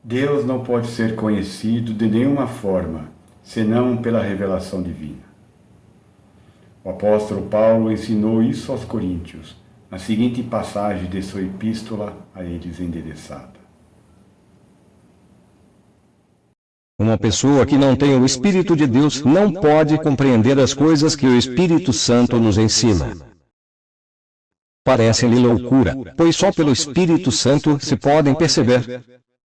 Deus não pode ser conhecido de nenhuma forma, senão pela revelação divina. O apóstolo Paulo ensinou isso aos coríntios, na seguinte passagem de sua epístola a eles endereçada. Uma pessoa que não tem o Espírito de Deus não pode compreender as coisas que o Espírito Santo nos ensina. Parecem-lhe loucura, pois só pelo Espírito Santo se podem perceber.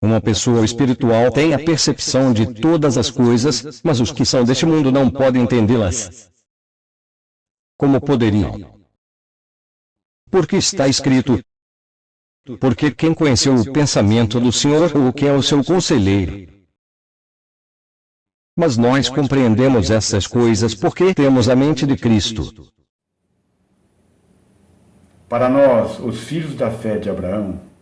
Uma pessoa espiritual tem a percepção de todas as coisas, mas os que são deste mundo não podem entendê-las. Como poderiam? Porque está escrito: porque quem conheceu o pensamento do Senhor, ou quem é o seu conselheiro? Mas nós compreendemos essas coisas porque temos a mente de Cristo. Para nós, os filhos da fé de Abraão,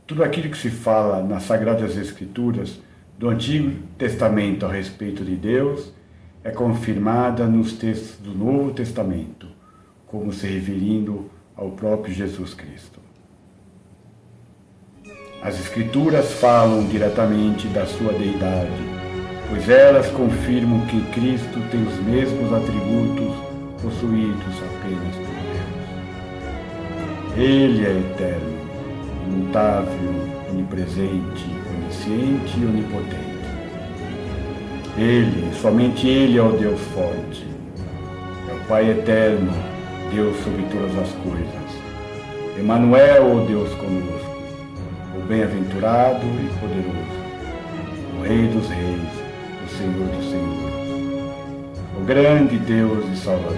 tudo aquilo que se fala nas Sagradas Escrituras do Antigo Testamento a respeito de Deus é confirmada nos textos do Novo Testamento, como se referindo ao próprio Jesus Cristo. As Escrituras falam diretamente da sua deidade, pois elas confirmam que Cristo tem os mesmos atributos possuídos apenas por Deus. Ele é eterno, imutável, onipresente, onisciente e onipotente. Ele, somente Ele é o Deus forte. É o Pai eterno, Deus sobre todas as coisas. Emanuel, o Deus conosco, o bem-aventurado e poderoso, o Rei dos reis, o Senhor dos senhores, o grande Deus e Salvador,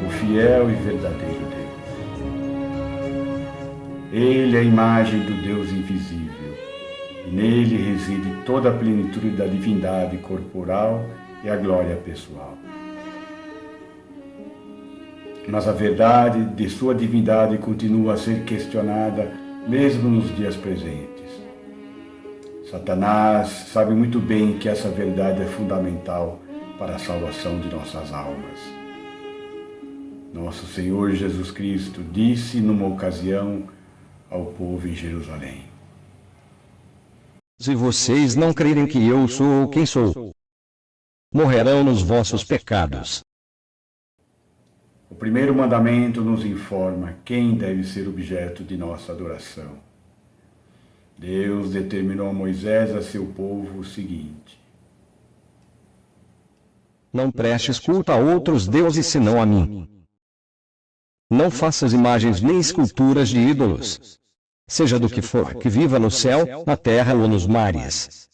o fiel e verdadeiro Deus. Ele é a imagem do Deus invisível, e nele reside toda a plenitude da divindade corporal e a glória pessoal. Mas a verdade de sua divindade continua a ser questionada mesmo nos dias presentes. Satanás sabe muito bem que essa verdade é fundamental para a salvação de nossas almas. Nosso Senhor Jesus Cristo disse numa ocasião ao povo em Jerusalém: Se vocês não crerem que eu sou quem sou, morrerão nos vossos pecados. O primeiro mandamento nos informa quem deve ser objeto de nossa adoração. Deus determinou a Moisés a seu povo o seguinte: Não prestes culto a outros deuses senão a mim. Não faças imagens nem esculturas de ídolos, seja do que for, que viva no céu, na terra ou nos mares.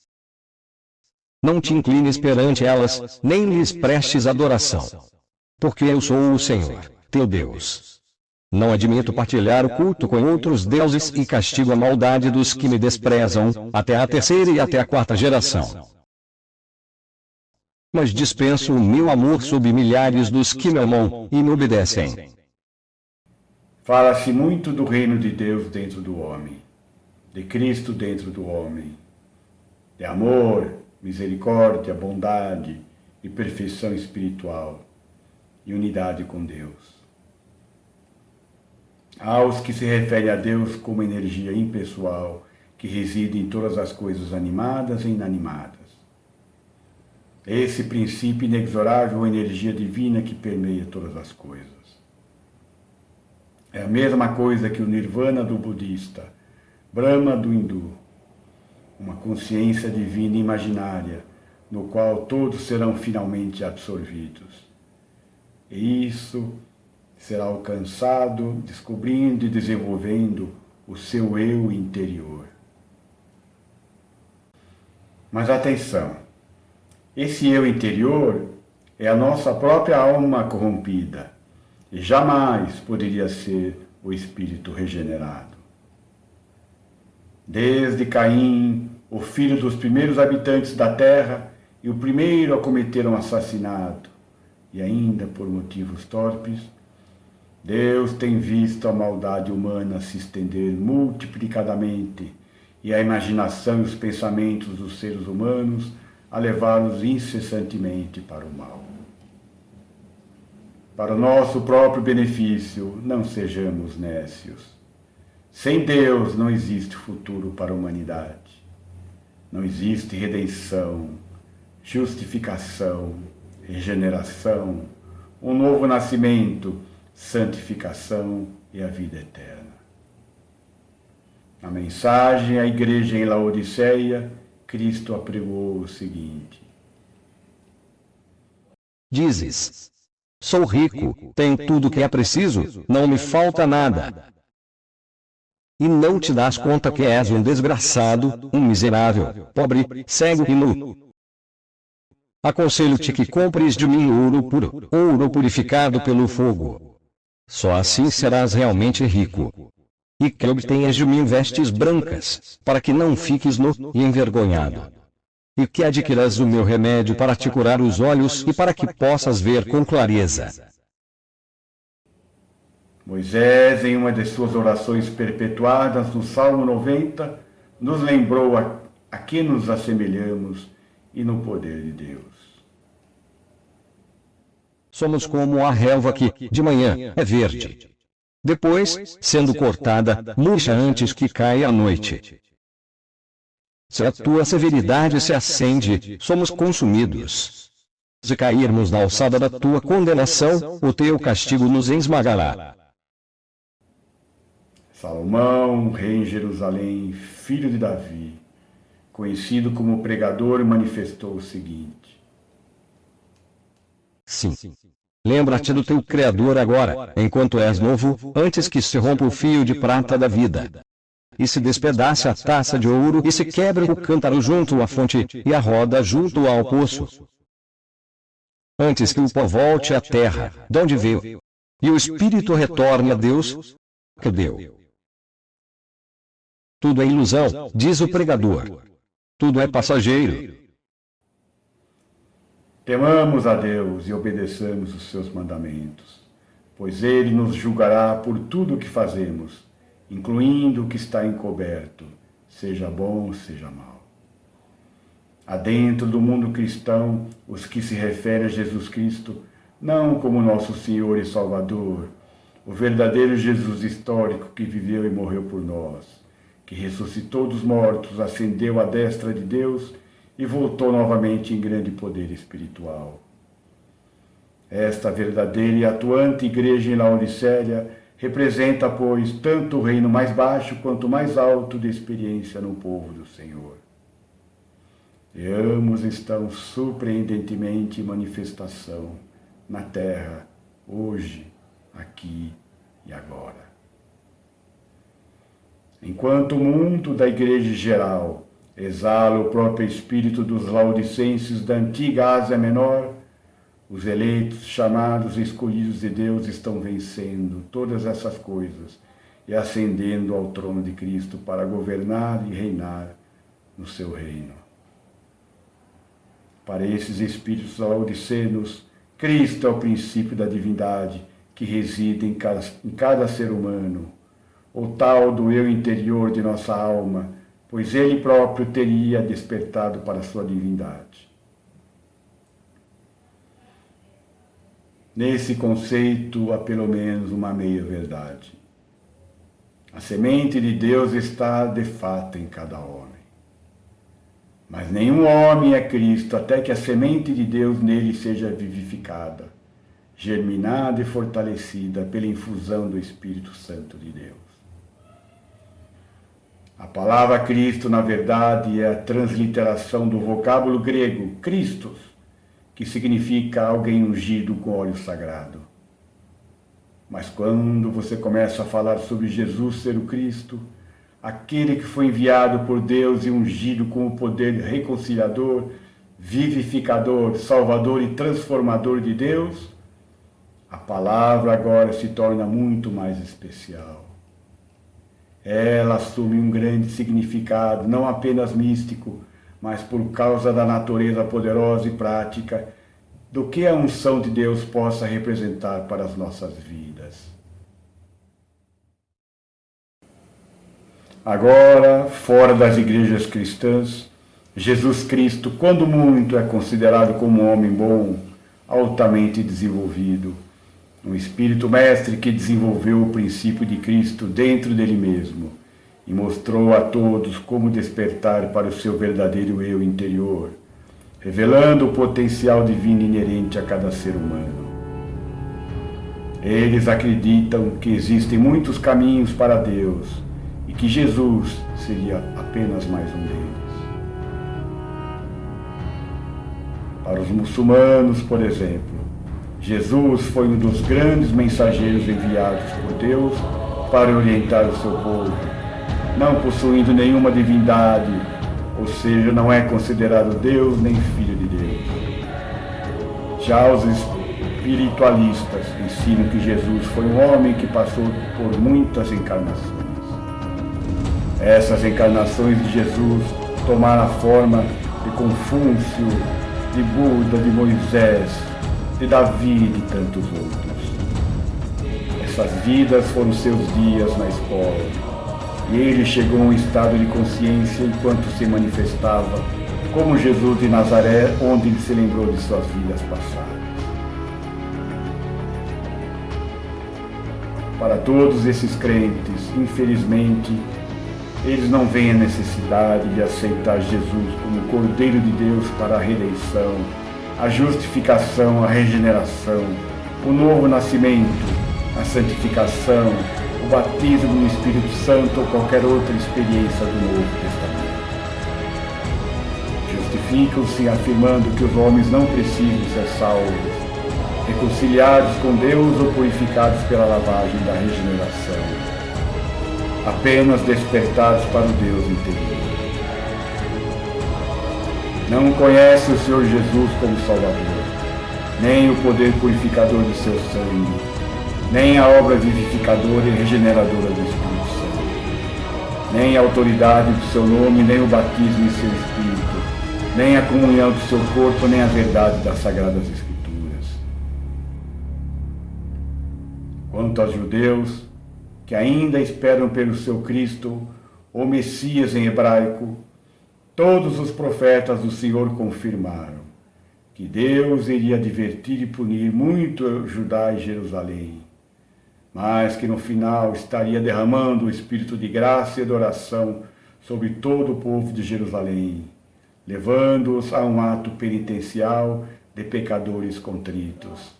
Não te inclines perante elas, nem lhes prestes adoração, porque eu sou o Senhor, teu Deus. Não admito partilhar o culto com outros deuses e castigo a maldade dos que me desprezam, até a terceira e até a quarta geração. Mas dispenso o meu amor sobre milhares dos que me amam e me obedecem. Fala-se muito do reino de Deus dentro do homem, de Cristo dentro do homem, de amor, misericórdia, bondade e perfeição espiritual e unidade com Deus. Há os que se referem a Deus como energia impessoal que reside em todas as coisas animadas e inanimadas. Esse princípio inexorável é a energia divina que permeia todas as coisas. É a mesma coisa que o Nirvana do budista, Brahma do hindu, uma consciência divina imaginária, no qual todos serão finalmente absorvidos. E isso será alcançado descobrindo e desenvolvendo o seu eu interior. Mas atenção, esse eu interior é a nossa própria alma corrompida e jamais poderia ser o espírito regenerado. Desde Caim, o filho dos primeiros habitantes da terra e o primeiro a cometer um assassinato, e ainda por motivos torpes, Deus tem visto a maldade humana se estender multiplicadamente e a imaginação e os pensamentos dos seres humanos a levá-los incessantemente para o mal. Para o nosso próprio benefício, não sejamos nécios. Sem Deus não existe futuro para a humanidade. Não existe redenção, justificação, regeneração, um novo nascimento, santificação e a vida eterna. Na mensagem à igreja em Laodiceia, Cristo apregoou o seguinte: Dizes: sou rico, tenho tudo o que é preciso, não me falta nada. E não te das conta que és um desgraçado, um miserável, pobre, cego e nu. Aconselho-te que compres de mim ouro puro, ouro purificado pelo fogo. Só assim serás realmente rico. E que obtenhas de mim vestes brancas, para que não fiques nu e envergonhado. E que adquiras o meu remédio para te curar os olhos e para que possas ver com clareza. Moisés, em uma de suas orações perpetuadas no Salmo 90, nos lembrou a que nos assemelhamos e no poder de Deus. Somos como a relva que, de manhã, é verde. Depois, sendo cortada, murcha antes que caia a noite. Se a tua severidade se acende, somos consumidos. Se cairmos na alçada da tua condenação, o teu castigo nos esmagará. Salomão, rei em Jerusalém, filho de Davi, conhecido como pregador, manifestou o seguinte: Sim. Lembra-te do teu Criador agora, enquanto és novo, antes que se rompa o fio de prata da vida, e se despedace a taça de ouro, e se quebre o cântaro junto à fonte, e a roda junto ao poço. Antes que o pó volte à terra, de onde veio, e o espírito retorne a Deus, que deu. Tudo é ilusão, diz o pregador. Tudo é passageiro. Temamos a Deus e obedeçamos os seus mandamentos, pois Ele nos julgará por tudo o que fazemos, incluindo o que está encoberto, seja bom, seja mau. Há dentro do mundo cristão os que se referem a Jesus Cristo não como nosso Senhor e Salvador, o verdadeiro Jesus histórico que viveu e morreu por nós, que ressuscitou dos mortos, ascendeu à destra de Deus e voltou novamente em grande poder espiritual. Esta verdadeira e atuante igreja em Laodiceia representa, pois, tanto o reino mais baixo quanto o mais alto de experiência no povo do Senhor. E ambos estão surpreendentemente em manifestação na terra, hoje, aqui e agora. Enquanto o mundo da igreja geral exala o próprio espírito dos laodicenses da antiga Ásia Menor, os eleitos, chamados e escolhidos de Deus estão vencendo todas essas coisas e ascendendo ao trono de Cristo para governar e reinar no seu reino. Para esses espíritos laodicenos, Cristo é o princípio da divindade que reside em cada ser humano, o tal do eu interior de nossa alma, pois ele próprio teria despertado para a sua divindade. Nesse conceito há pelo menos uma meia-verdade. A semente de Deus está de fato em cada homem. Mas nenhum homem é Cristo até que a semente de Deus nele seja vivificada, germinada e fortalecida pela infusão do Espírito Santo de Deus. A palavra Cristo, na verdade, é a transliteração do vocábulo grego Christos, que significa alguém ungido com óleo sagrado. Mas quando você começa a falar sobre Jesus ser o Cristo, aquele que foi enviado por Deus e ungido com o poder reconciliador, vivificador, salvador e transformador de Deus, a palavra agora se torna muito mais especial. Ela assume um grande significado, não apenas místico, mas por causa da natureza poderosa e prática do que a unção de Deus possa representar para as nossas vidas. Agora, fora das igrejas cristãs, Jesus Cristo, quando muito, é considerado como um homem bom, altamente desenvolvido, um espírito mestre que desenvolveu o princípio de Cristo dentro dele mesmo e mostrou a todos como despertar para o seu verdadeiro eu interior, revelando o potencial divino inerente a cada ser humano. Eles acreditam que existem muitos caminhos para Deus e que Jesus seria apenas mais um deles. Para os muçulmanos, por exemplo, Jesus foi um dos grandes mensageiros enviados por Deus para orientar o seu povo, não possuindo nenhuma divindade, ou seja, não é considerado Deus nem filho de Deus. Já os espiritualistas ensinam que Jesus foi um homem que passou por muitas encarnações. Essas encarnações de Jesus tomaram a forma de Confúcio, de Buda, de Moisés, de Davi e de tantos outros. Essas vidas foram seus dias na escola, e ele chegou a um estado de consciência enquanto se manifestava como Jesus de Nazaré, onde ele se lembrou de suas vidas passadas. Para todos esses crentes, infelizmente, eles não veem a necessidade de aceitar Jesus como o Cordeiro de Deus para a redenção, a justificação, a regeneração, o novo nascimento, a santificação, o batismo no Espírito Santo ou qualquer outra experiência do Novo Testamento. Justificam-se afirmando que os homens não precisam ser salvos, reconciliados com Deus ou purificados pela lavagem da regeneração, apenas despertados para o Deus interior. Não conhece o Senhor Jesus como Salvador, nem o poder purificador de seu sangue, nem a obra vivificadora e regeneradora do Espírito Santo, nem a autoridade do seu nome, nem o batismo em seu Espírito, nem a comunhão do seu corpo, nem a verdade das Sagradas Escrituras. Quanto aos judeus, que ainda esperam pelo seu Cristo, o Messias em hebraico, todos os profetas do Senhor confirmaram que Deus iria advertir e punir muito Judá e Jerusalém, mas que no final estaria derramando o espírito de graça e adoração sobre todo o povo de Jerusalém, levando-os a um ato penitencial de pecadores contritos.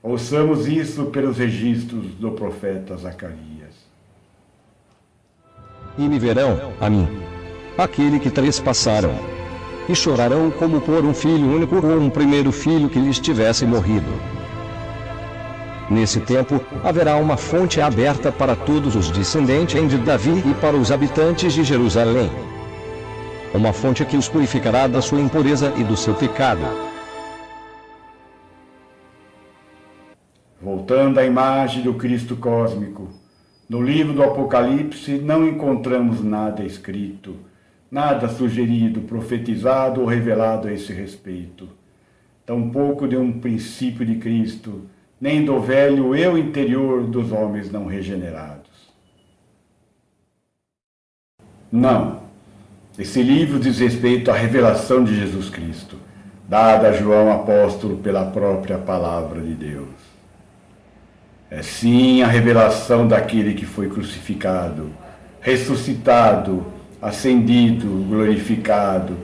Ouçamos isso pelos registros do profeta Zacarias. E me verão, a mim, aquele que trespassaram, e chorarão como por um filho único ou um primeiro filho que lhes tivesse morrido. Nesse tempo, haverá uma fonte aberta para todos os descendentes de Davi e para os habitantes de Jerusalém. Uma fonte que os purificará da sua impureza e do seu pecado. Voltando à imagem do Cristo cósmico, no livro do Apocalipse não encontramos nada escrito, nada sugerido, profetizado ou revelado a esse respeito. Tampouco de um princípio de Cristo, nem do velho eu interior dos homens não regenerados. Não. Esse livro diz respeito à revelação de Jesus Cristo, dada a João apóstolo pela própria palavra de Deus. É sim a revelação daquele que foi crucificado, ressuscitado, ascendido, glorificado,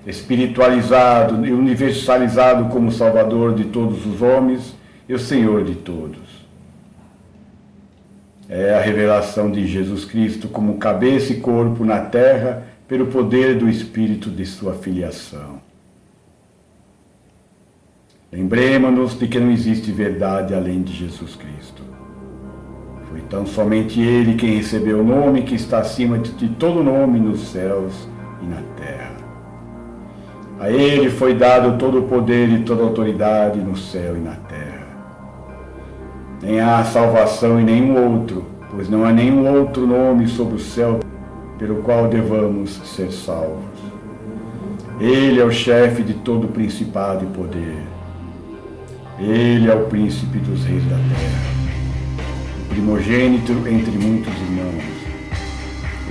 espiritualizado e universalizado como Salvador de todos os homens e o Senhor de todos. É a revelação de Jesus Cristo como cabeça e corpo na terra pelo poder do Espírito de sua filiação. Lembremos-nos de que não existe verdade além de Jesus Cristo. Foi tão somente Ele quem recebeu o nome que está acima de todo nome nos céus e na terra. A Ele foi dado todo o poder e toda a autoridade no céu e na terra. Nem há salvação em nenhum outro, pois não há nenhum outro nome sob o céu pelo qual devamos ser salvos. Ele é o chefe de todo principado e poder. Ele é o príncipe dos reis da terra, o primogênito entre muitos irmãos,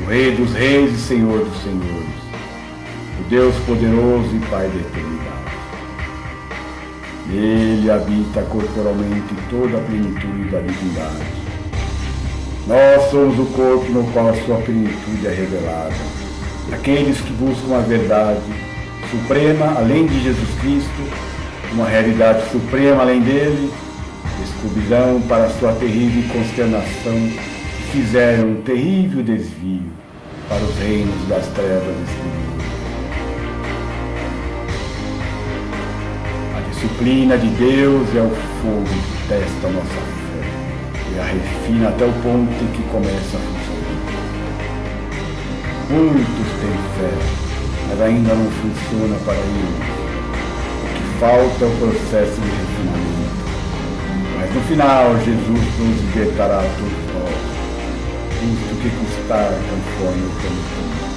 o rei dos reis e senhor dos senhores, o Deus poderoso e Pai da eternidade. Nele habita corporalmente toda a plenitude da divindade. Nós somos o corpo no qual a sua plenitude é revelada. Aqueles que buscam a verdade suprema além de Jesus Cristo, uma realidade suprema além dele, descobrirão para sua terrível consternação que fizeram um terrível desvio para os reinos das trevas exteriores. A disciplina de Deus é o fogo que testa a nossa fé e a refina até o ponto em que começa a funcionar. Muitos têm fé, mas ainda não funciona para eles. O que falta é o processo de refinamento. Mas no final, Jesus nos libertará a todos nós, custe o que custar, conforme o prometido.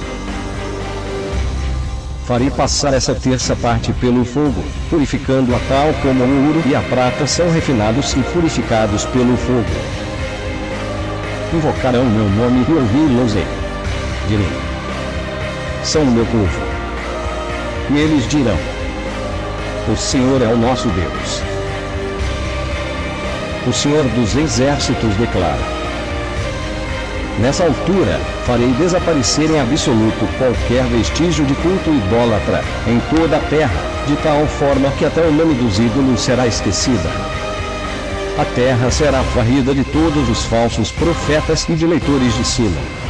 Farei passar essa terça parte pelo fogo, purificando-a tal como o ouro e a prata são refinados e purificados pelo fogo. Invocarão meu nome e ouvi-los-ei. Direi: são o meu povo. E eles dirão: o Senhor é o nosso Deus. O Senhor dos Exércitos declara: nessa altura, farei desaparecer em absoluto qualquer vestígio de culto idólatra em toda a terra, de tal forma que até o nome dos ídolos será esquecida. A terra será varrida de todos os falsos profetas e de leitores de sino.